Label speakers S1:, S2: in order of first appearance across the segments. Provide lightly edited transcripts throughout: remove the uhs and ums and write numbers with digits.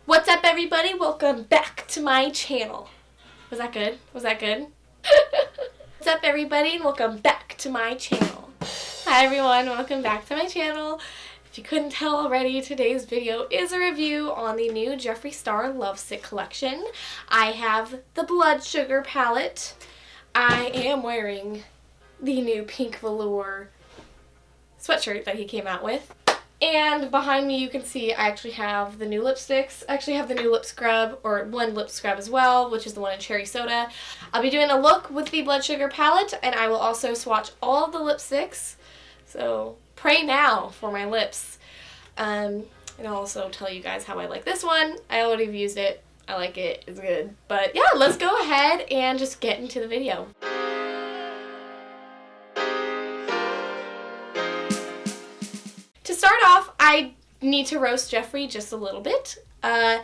S1: What's up, everybody? Welcome back to my channel. Was that good? Was that good? What's up, everybody, and welcome back to my channel. Hi, everyone. Welcome back to my channel. If you couldn't tell already, today's video is a review on the new Jeffree Star Lovesick collection. I have the Blood Sugar palette. I am wearing the new pink velour sweatshirt that he came out with. And behind me you can see I actually have the new lipsticks. I actually have the new lip scrub, or one lip scrub as well, which is the one in Cherry Soda. I'll be doing a look with the Blood Sugar palette, and I will also swatch all of the lipsticks. So pray now for my lips. And I'll also tell you guys how I like this one. I already have used it. I like it. It's good. But yeah, let's go ahead and just get into the video. To start off, I need to roast Jeffree just a little bit. I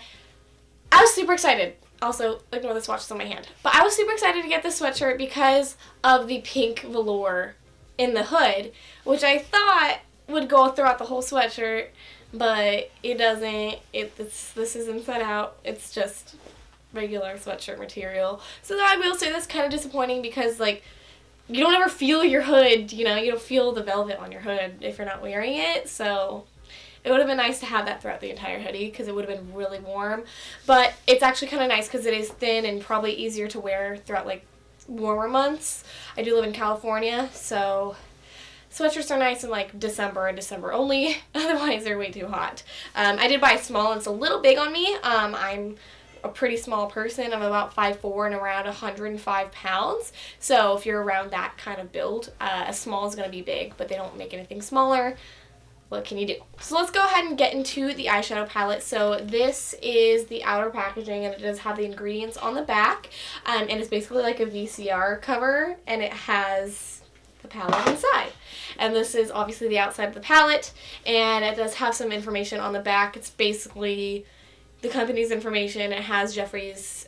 S1: was super excited. Also, ignore the swatches on my hand. But I was super excited to get this sweatshirt because of the pink velour in the hood, which I thought would go throughout the whole sweatshirt, but it doesn't. This is inside out. It's just regular sweatshirt material. So I will say that's kind of disappointing because, like, you don't ever feel your hood, you know, you don't feel the velvet on your hood if you're not wearing it, so it would have been nice to have that throughout the entire hoodie because it would have been really warm. But it's actually kind of nice because it is thin and probably easier to wear throughout, like, warmer months. I do live in California, so sweatshirts are nice in, like, December and December only. Otherwise, they're way too hot. I did buy a small, and it's a little big on me. I'm a pretty small person. I'm about 5'4" and around 105 pounds. So if you're around that kind of build, a small is going to be big, but they don't make anything smaller. What can you do? So let's go ahead and get into the eyeshadow palette. So this is the outer packaging, and it does have the ingredients on the back. And it's basically like a VCR cover, and it has the palette inside. And this is obviously the outside of the palette, and it does have some information on the back. It's basically the company's information. It has Jeffree's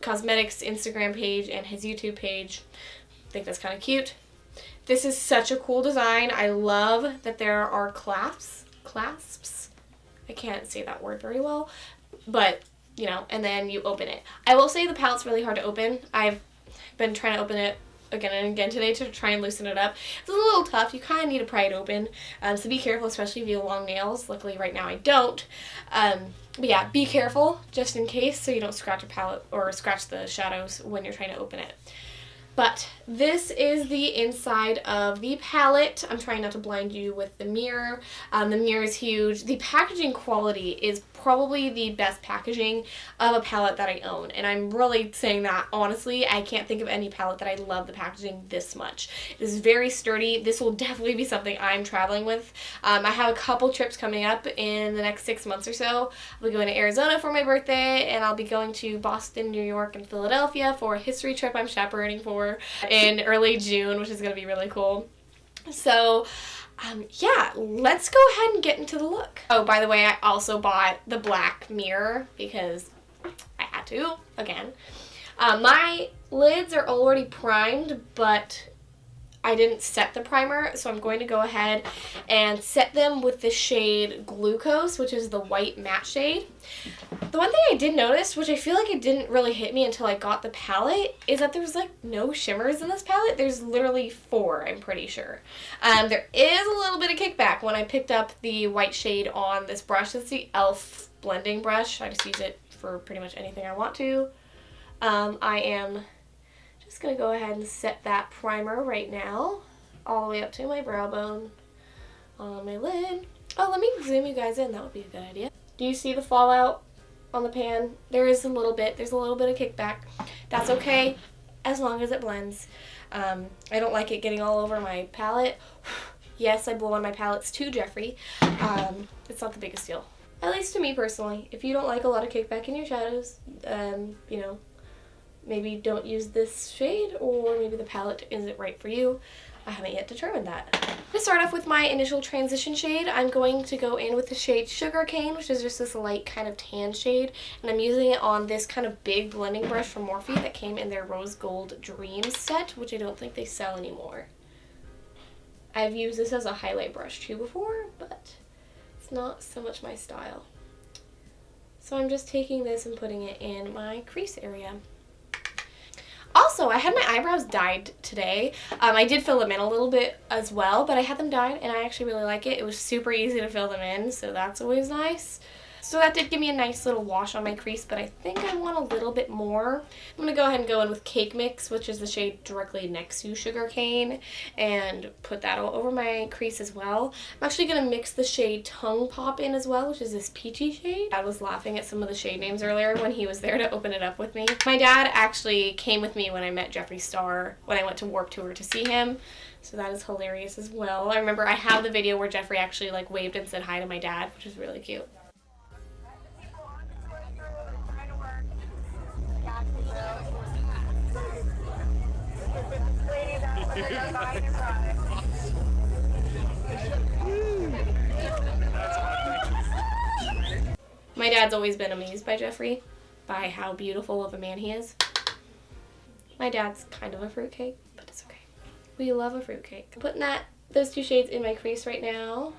S1: cosmetics Instagram page and his YouTube page. I think that's kind of cute. This is such a cool design. I love that there are clasps. I can't say that word very well, but you know, and then you open it. I will say the palette's really hard to open. I've been trying to open it again and again today to try and loosen it up. It's a little tough. You kind of need to pry it open, so be careful, especially if you have long nails. Luckily right now I don't. But yeah, be careful just in case so you don't scratch a palette or scratch the shadows when you're trying to open it. But this is the inside of the palette. I'm trying not to blind you with the mirror. The mirror is huge. The packaging quality is probably the best packaging of a palette that I own. And I'm really saying that honestly. I can't think of any palette that I love the packaging this much. It is very sturdy. This will definitely be something I'm traveling with. I have a couple trips coming up in the next 6 months or so. I'll be going to Arizona for my birthday, and I'll be going to Boston, New York, and Philadelphia for a history trip I'm chaperoning for in early June, which is going to be really cool. So yeah, let's go ahead and get into the look. Oh, by the way, I also bought the black mirror because I had to, again. My lids are already primed, but I didn't set the primer, so I'm going to go ahead and set them with the shade Glucose, which is the white matte shade. The one thing I did notice, which I feel like it didn't really hit me until I got the palette, is that there's like no shimmers in this palette. There's literally 4, I'm pretty sure. There is a little bit of kickback when I picked up the white shade on this brush. It's the e.l.f. blending brush. I just use it for pretty much anything I want to. I am just going to go ahead and set that primer right now, all the way up to my brow bone on my lid. Oh, let me zoom you guys in. That would be a good idea. Do you see the fallout on the pan? There's a little bit of kickback. That's okay, as long as it blends. I don't like it getting all over my palette. Yes, I blow on my palettes too, Jeffree. It's not the biggest deal. At least to me personally. If you don't like a lot of kickback in your shadows, you know, maybe don't use this shade, or maybe the palette isn't right for you. I haven't yet determined that. To start off with my initial transition shade, I'm going to go in with the shade Sugarcane, which is just this light kind of tan shade, and I'm using it on this kind of big blending brush from Morphe that came in their Rose Gold Dreams set, which I don't think they sell anymore. I've used this as a highlight brush too before, but it's not so much my style. So I'm just taking this and putting it in my crease area. Also, I had my eyebrows dyed today. I did fill them in a little bit as well, but I had them dyed and I actually really like it. It was super easy to fill them in, so that's always nice. So that did give me a nice little wash on my crease, but I think I want a little bit more. I'm going to go ahead and go in with Cake Mix, which is the shade directly next to Sugar Cane, and put that all over my crease as well. I'm actually going to mix the shade Tongue Pop in as well, which is this peachy shade. I was laughing at some of the shade names earlier when he was there to open it up with me. My dad actually came with me when I met Jeffree Star when I went to Warped Tour to see him. So that is hilarious as well. I remember I have the video where Jeffree actually like waved and said hi to my dad, which is really cute. My dad's always been amazed by Jeffree, by how beautiful of a man he is. My dad's kind of a fruitcake, but it's okay. We love a fruitcake. I'm putting those two shades in my crease right now.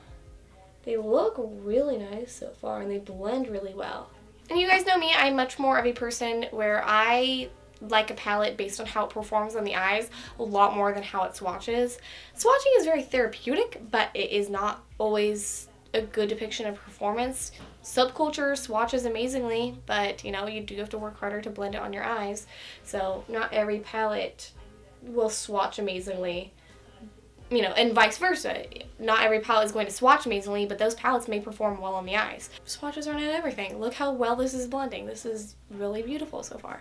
S1: They look really nice so far and they blend really well. And you guys know me, I'm much more of a person where I like a palette based on how it performs on the eyes a lot more than how it swatches. Swatching is very therapeutic, but it is not always a good depiction of performance. Subculture swatches amazingly, but you know, you do have to work harder to blend it on your eyes. So not every palette will swatch amazingly, you know, and vice versa. Not every palette is going to swatch amazingly, but those palettes may perform well on the eyes. Swatches are not everything. Look how well this is blending. This is really beautiful so far.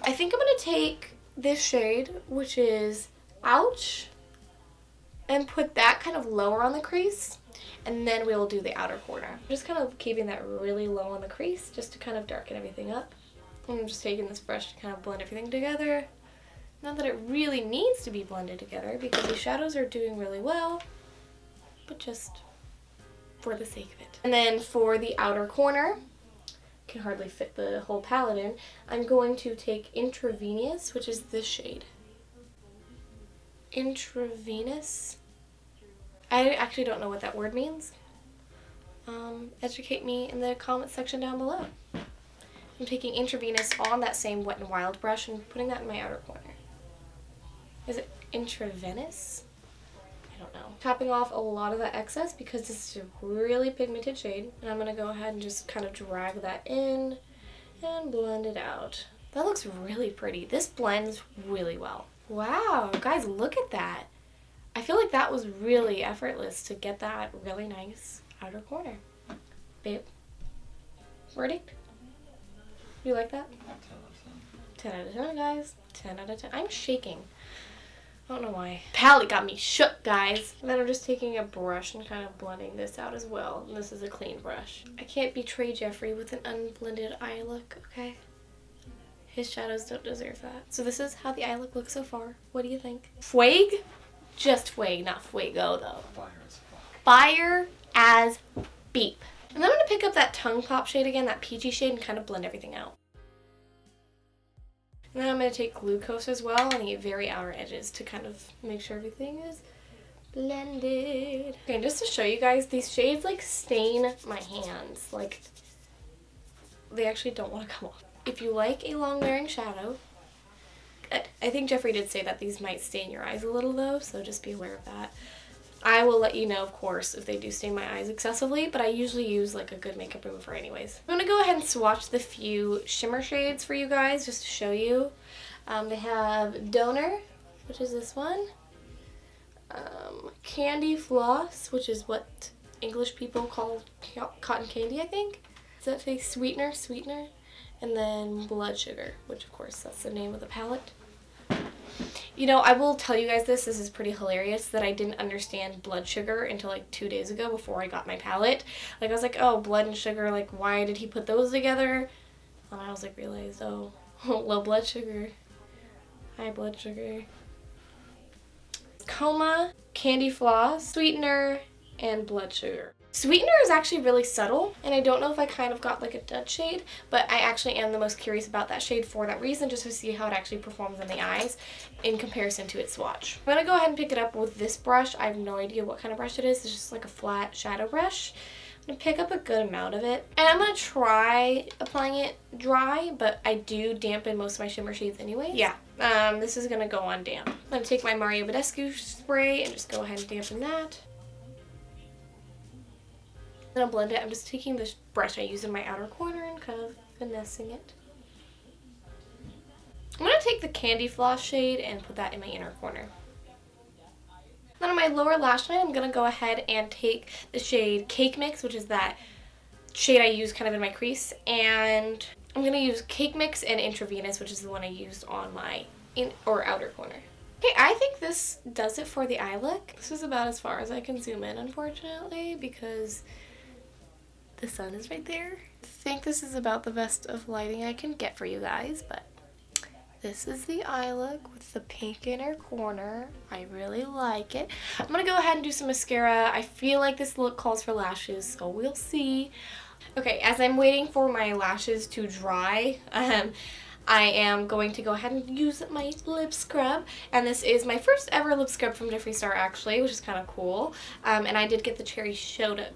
S1: I think I'm going to take this shade, which is Ouch, and put that kind of lower on the crease, and then we'll do the outer corner. I'm just kind of keeping that really low on the crease just to kind of darken everything up. And I'm just taking this brush to kind of blend everything together. Not that it really needs to be blended together because the shadows are doing really well, but just for the sake of it. And then for the outer corner, can hardly fit the whole palette in, I'm going to take Intravenous, which is this shade. Intravenous? I actually don't know what that word means. Educate me in the comment section down below. I'm taking Intravenous on that same Wet n Wild brush and putting that in my outer corner. Is it Intravenous? I don't know. Tapping off a lot of that excess because this is a really pigmented shade. And I'm going to go ahead and just kind of drag that in and blend it out. That looks really pretty. This blends really well. Wow, guys, look at that. I feel like that was really effortless to get that really nice outer corner. Babe, verdict? You like that? 10 out of 10, guys. 10 out of 10. I'm shaking. I don't know why. Palette got me shook, guys. And then I'm just taking a brush and kind of blending this out as well. And this is a clean brush. I can't betray Jeffree with an unblended eye look, okay? His shadows don't deserve that. So this is how the eye look looks so far. What do you think? Fueg? Just Fueg, not Fuego, though.
S2: Fire as fuck.
S1: Fire as beep. And then I'm going to pick up that Tongue Pop shade again, that peachy shade, and kind of blend everything out. And then I'm going to take Glucose as well on the very outer edges to kind of make sure everything is blended. Okay, and just to show you guys, these shades like stain my hands. Like, they actually don't want to come off. If you like a long wearing shadow, I think Jeffree did say that these might stain your eyes a little though, so just be aware of that. I will let you know, of course, if they do stain my eyes excessively, but I usually use like a good makeup remover anyways. I'm going to go ahead and swatch the few shimmer shades for you guys just to show you. They have Donor, which is this one. Candy Floss, which is what English people call cotton candy, I think. Does that say Sweetener? Sweetener. And then Blood Sugar, which of course that's the name of the palette. You know, I will tell you guys this is pretty hilarious that I didn't understand Blood Sugar until like 2 days ago before I got my palette. Like I was like, oh, blood and sugar, like why did he put those together? And I was like realized, oh, low blood sugar, high blood sugar. Coma, Candy Floss, Sweetener, and Blood Sugar. Sweetener is actually really subtle, and I don't know if I kind of got like a dud shade, but I actually am the most curious about that shade for that reason, just to see how it actually performs on the eyes in comparison to its swatch. I'm going to go ahead and pick it up with this brush. I have no idea what kind of brush it is. It's just like a flat shadow brush. I'm gonna pick up a good amount of it. And I'm gonna try applying it dry, but I do dampen most of my shimmer shades anyway. Yeah, this is gonna go on damp. I'm gonna take my Mario Badescu spray and just go ahead and dampen that. Then I'll blend it. I'm just taking this brush I use in my outer corner and kind of finessing it. I'm going to take the Candy Floss shade and put that in my inner corner. Then on my lower lash line, I'm going to go ahead and take the shade Cake Mix, which is that shade I use kind of in my crease. And I'm going to use Cake Mix and Intravenous, which is the one I used on my outer corner. Okay, I think this does it for the eye look. This is about as far as I can zoom in, unfortunately, because the sun is right there. I think this is about the best of lighting I can get for you guys, but this is the eye look with the pink inner corner. I really like it. I'm going to go ahead and do some mascara. I feel like this look calls for lashes, so we'll see. Okay, as I'm waiting for my lashes to dry, I am going to go ahead and use my lip scrub. And this is my first ever lip scrub from Jeffree Star, actually, which is kind of cool. And I did get the cherry soda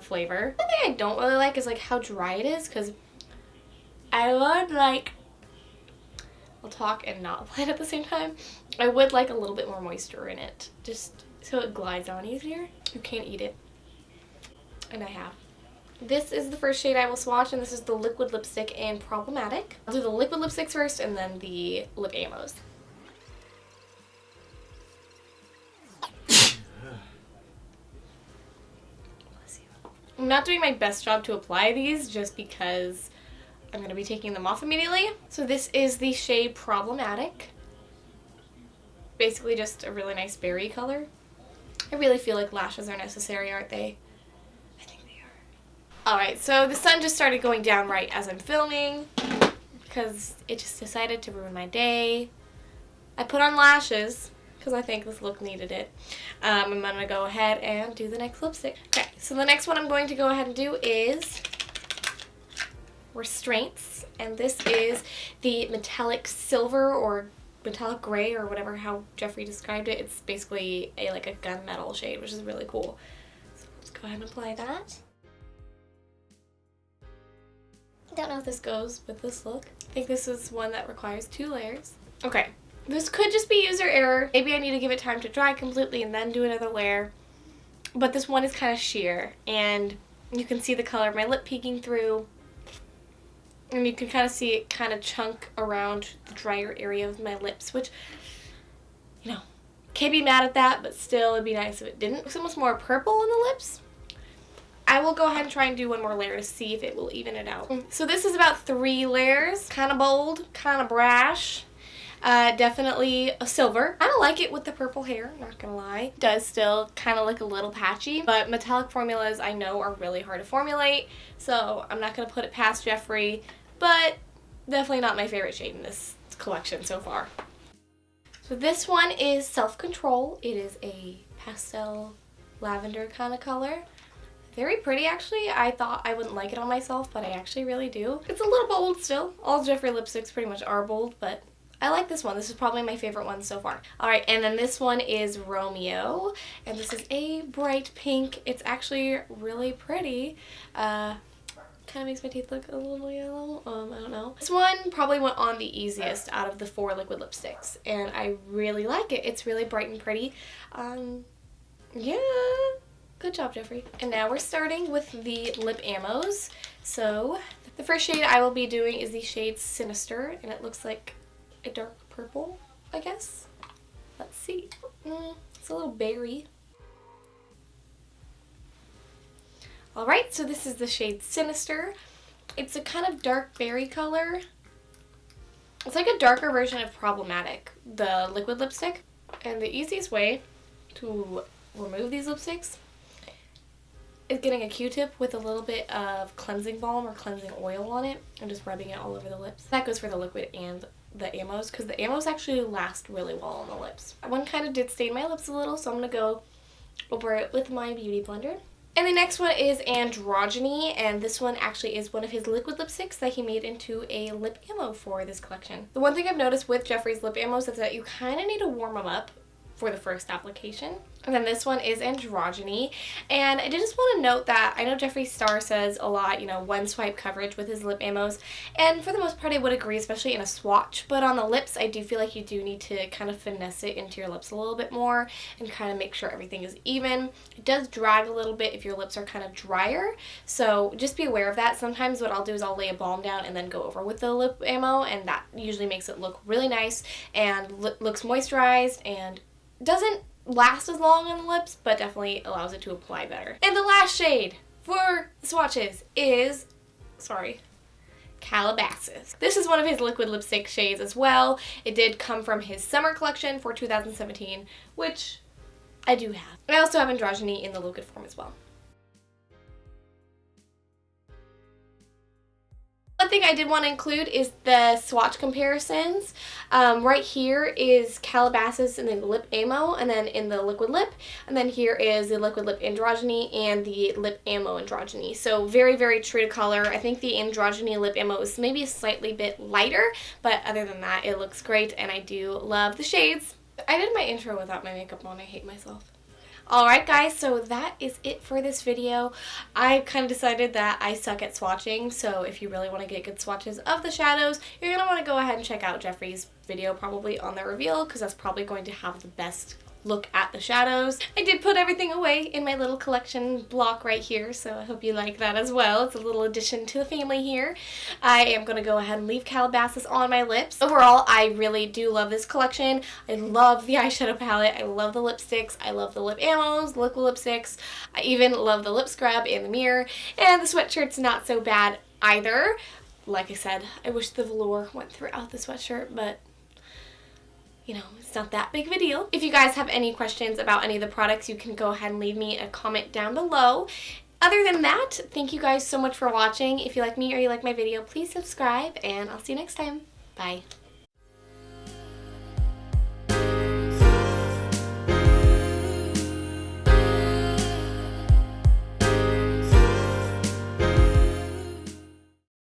S1: flavor. The thing I don't really like is like how dry it is, because I would like, I'll talk and not apply it at the same time. I would like a little bit more moisture in it, just so it glides on easier. You can't eat it. And I have. This is the first shade I will swatch, and this is the liquid lipstick in Problematic. I'll do the liquid lipsticks first and then the lip ammos. I'm not doing my best job to apply these just because I'm going to be taking them off immediately. So this is the shade Problematic. Basically just a really nice berry color. I really feel like lashes are necessary, aren't they? I think they are. Alright, so the sun just started going down right as I'm filming because it just decided to ruin my day. I put on lashes because I think this look needed it. I'm going to go ahead and do the next lipstick. Okay, so the next one I'm going to go ahead and do is Restraints, and this is the metallic silver or metallic gray or whatever how Jeffree described it. It's basically like a gunmetal shade, which is really cool. So let's go ahead and apply that. I don't know if this goes with this look. I think this is one that requires 2 layers. Okay, this could just be user error. Maybe I need to give it time to dry completely and then do another layer. But this one is kind of sheer, and you can see the color of my lip peeking through. And you can kind of see it kind of chunk around the drier area of my lips, which, you know, can't be mad at that, but still it'd be nice if it didn't. It's almost more purple in the lips. I will go ahead and try and do one more layer to see if it will even it out. So this is about 3 layers. Kind of bold, kind of brash. Definitely a silver. I don't like it with the purple hair, not gonna lie. It does still kind of look a little patchy, but metallic formulas I know are really hard to formulate, so I'm not gonna put it past Jeffree. But definitely not my favorite shade in this collection so far. So this one is Self-Control. It is a pastel lavender kind of color. Very pretty, actually. I thought I wouldn't like it on myself, but I actually really do. It's a little bold still. All Jeffree lipsticks pretty much are bold, but I like this one. This is probably my favorite one so far. Alright, and then this one is Romeo, and this is a bright pink. It's actually really pretty. Kind of makes my teeth look a little yellow. I don't know. This one probably went on the easiest out of the 4 liquid lipsticks, and I really like it. It's really bright and pretty. Yeah, good job, Jeffree. And now we're starting with the lip ammos. So the first shade I will be doing is the shade Sinister, and it looks like a dark purple, I guess. Let's see. It's a little berry. Alright, so this is the shade Sinister. It's a kind of dark berry color. It's like a darker version of Problematic, the liquid lipstick. And the easiest way to remove these lipsticks is getting a Q-tip with a little bit of cleansing balm or cleansing oil on it and just rubbing it all over the lips. That goes for the liquid and the ammos, because the ammos actually last really well on the lips. One kind of did stain my lips a little, so I'm going to go over it with my beauty blender. And the next one is Androgyny, and this one actually is one of his liquid lipsticks that he made into a lip ammo for this collection. The one thing I've noticed with Jeffree's lip ammos is that you kind of need to warm them up for the first application. And then this one is Androgyny, and I did just want to note that I know Jeffree Star says a lot, you know, one swipe coverage with his lip ammos, and for the most part I would agree, especially in a swatch, but on the lips I do feel like you do need to kind of finesse it into your lips a little bit more and kind of make sure everything is even. It does drag a little bit if your lips are kind of drier, so just be aware of that. Sometimes what I'll do is I'll lay a balm down and then go over with the lip ammo, and that usually makes it look really nice and looks moisturized and doesn't last as long on the lips, but definitely allows it to apply better. And the last shade for swatches is, Calabassas. This is one of his liquid lipstick shades as well. It did come from his summer collection for 2017, which I do have. I also have Androgyny in the liquid form as well. One thing I did want to include is the swatch comparisons. Right here is Calabassas in the lip ammo and then in the liquid lip, and then here is the liquid lip Androgyny and the lip ammo Androgyny. So very, very true to color. I think the Androgyny lip ammo is maybe a slightly bit lighter, but other than that it looks great and I do love the shades. I did my intro without my makeup on. I hate myself. Alright guys, so that is it for this video. I kind of decided that I suck at swatching, so if you really want to get good swatches of the shadows, you're going to want to go ahead and check out Jeffree's video probably on the reveal, because that's probably going to have the best look at the shadows. I did put everything away in my little collection block right here, so I hope you like that as well. It's a little addition to the family here. I am going to go ahead and leave Calabasas on my lips. Overall, I really do love this collection. I love the eyeshadow palette. I love the lipsticks. I love the lip ammos, the liquid lipsticks. I even love the lip scrub and the mirror. And the sweatshirt's not so bad either. Like I said, I wish the velour went throughout the sweatshirt, but you know, it's not that big of a deal. If you guys have any questions about any of the products, you can go ahead and leave me a comment down below. Other than that, thank you guys so much for watching. If you like me or you like my video, please subscribe, and I'll see you next time. Bye.